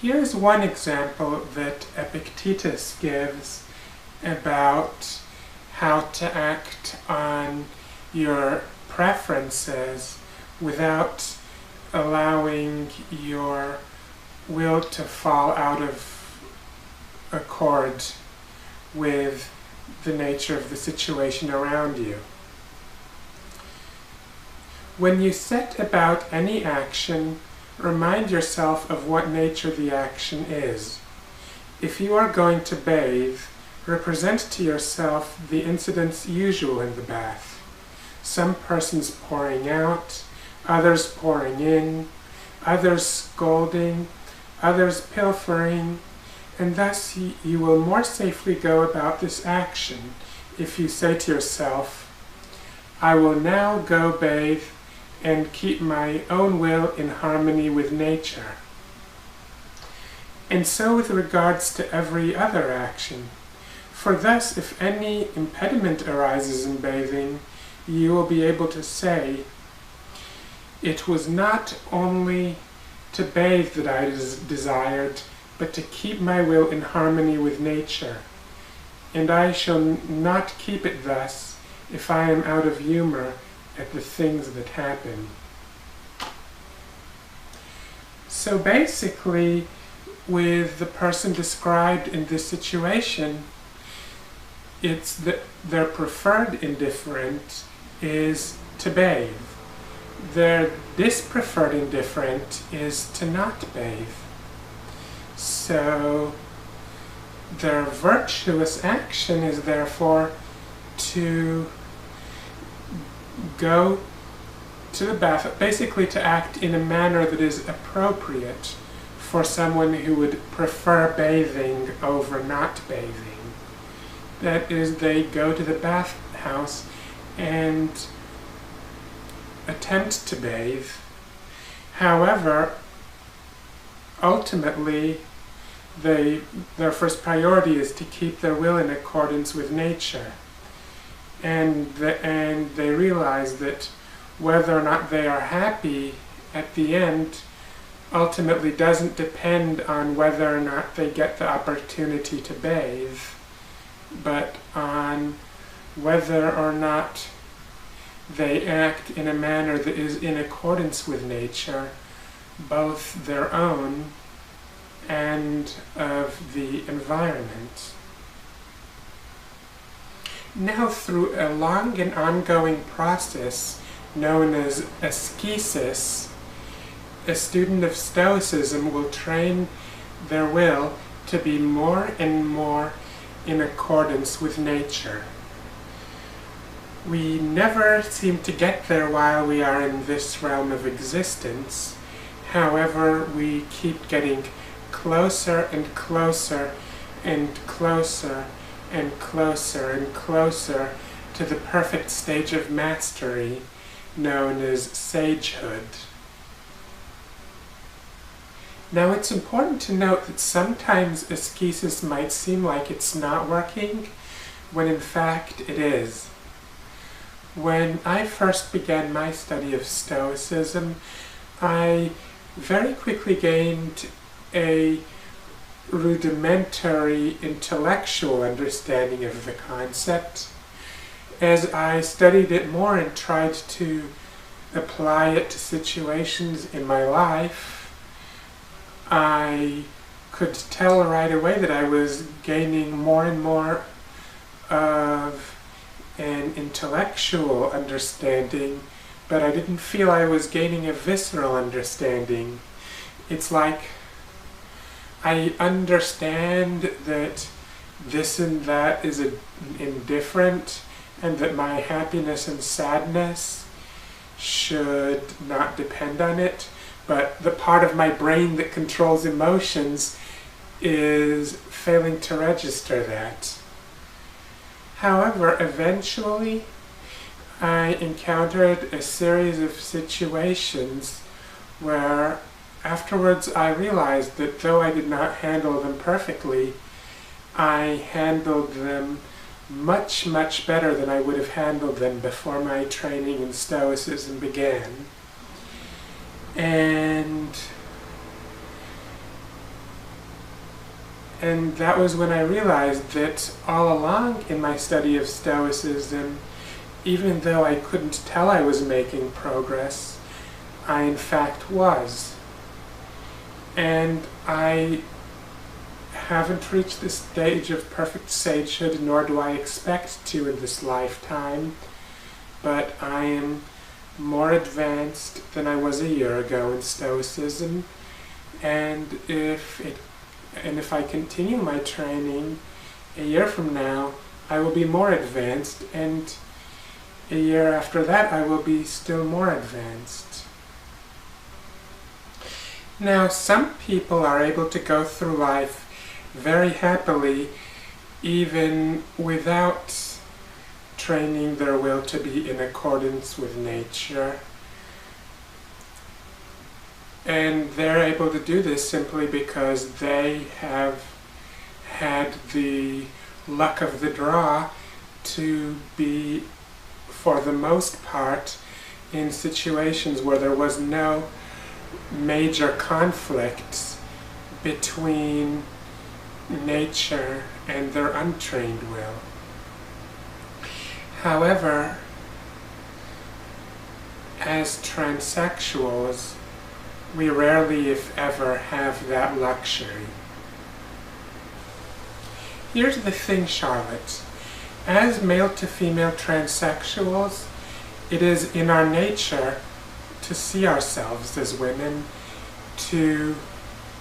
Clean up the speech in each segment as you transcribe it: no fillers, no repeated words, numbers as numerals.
Here's one example that Epictetus gives about how to act on your preferences without allowing your will to fall out of accord with the nature of the situation around you. When you set about any action, remind yourself of what nature the action is. If you are going to bathe, represent to yourself the incidents usual in the bath. Some persons pouring out, others pouring in, others scolding, others pilfering, and thus you will more safely go about this action if you say to yourself, I will now go bathe and keep my own will in harmony with nature. And so with regards to every other action. For thus, if any impediment arises in bathing, you will be able to say, it was not only to bathe that I desired, but to keep my will in harmony with nature. And I shall not keep it thus if I am out of humor at the things that happen. So basically, with the person described in this situation, it's that their preferred indifferent is to bathe. Their dispreferred indifferent is to not bathe. So their virtuous action is therefore to go to the bath, basically to act in a manner that is appropriate for someone who would prefer bathing over not bathing. That is, they go to the bathhouse and attempt to bathe. However, ultimately, their first priority is to keep their will in accordance with nature. And they realize that whether or not they are happy at the end ultimately doesn't depend on whether or not they get the opportunity to bathe, but on whether or not they act in a manner that is in accordance with nature, both their own and of the environment. Now, through a long and ongoing process known as ascesis, a student of Stoicism will train their will to be more and more in accordance with nature. We never seem to get there while we are in this realm of existence. However, we keep getting closer and closer and closer and closer and closer to the perfect stage of mastery known as sagehood. Now, it's important to note that sometimes ascesis might seem like it's not working, when in fact it is. When I first began my study of Stoicism, I very quickly gained a rudimentary intellectual understanding of the concept. As I studied it more and tried to apply it to situations in my life, I could tell right away that I was gaining more and more of an intellectual understanding, but I didn't feel I was gaining a visceral understanding. It's like I understand that this and that is indifferent, and that my happiness and sadness should not depend on it, but the part of my brain that controls emotions is failing to register that. However, eventually I encountered a series of situations where afterwards I realized that though I did not handle them perfectly, I handled them much, much better than I would have handled them before my training in Stoicism began. And And that was when I realized that all along in my study of Stoicism, even though I couldn't tell I was making progress, I in fact was. And I haven't reached the stage of perfect sagehood, nor do I expect to in this lifetime, but I am more advanced than I was a year ago in Stoicism, and if I continue my training, a year from now I will be more advanced, and a year after that I will be still more advanced. Now, some people are able to go through life very happily even without training their will to be in accordance with nature. And they're able to do this simply because they have had the luck of the draw to be, for the most part, in situations where there was no major conflicts between nature and their untrained will. However, as transsexuals, we rarely, if ever, have that luxury. Here's the thing, Charlotte. As male to female transsexuals, it is in our nature to see ourselves as women, to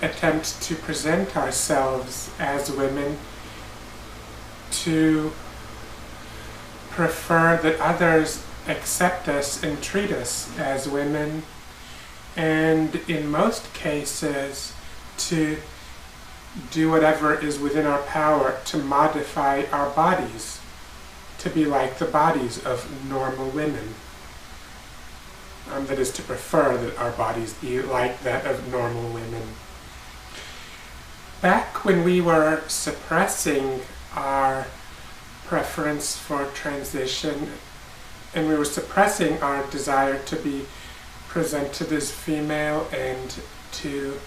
attempt to present ourselves as women, to prefer that others accept us and treat us as women, and in most cases to do whatever is within our power to modify our bodies to be like the bodies of normal women. That is, to prefer that our bodies be like that of normal women. Back when we were suppressing our preference for transition, and we were suppressing our desire to be presented as female and to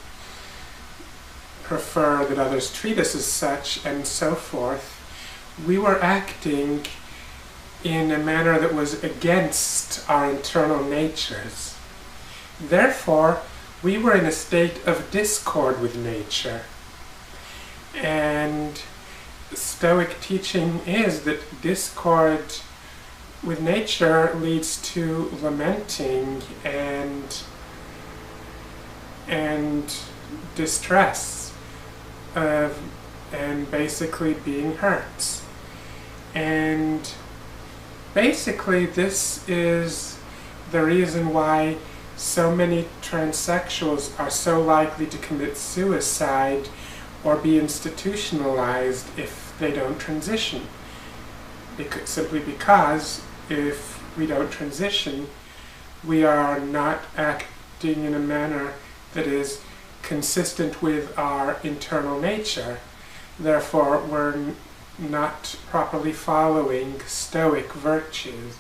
prefer that others treat us as such and so forth, we were acting in a manner that was against our internal natures. Therefore, we were in a state of discord with nature. And Stoic teaching is that discord with nature leads to lamenting and distress and basically being hurt. And basically this is the reason why so many transsexuals are so likely to commit suicide or be institutionalized if they don't transition. Simply because if we don't transition, we are not acting in a manner that is consistent with our internal nature. Therefore, we're not properly following Stoic virtues.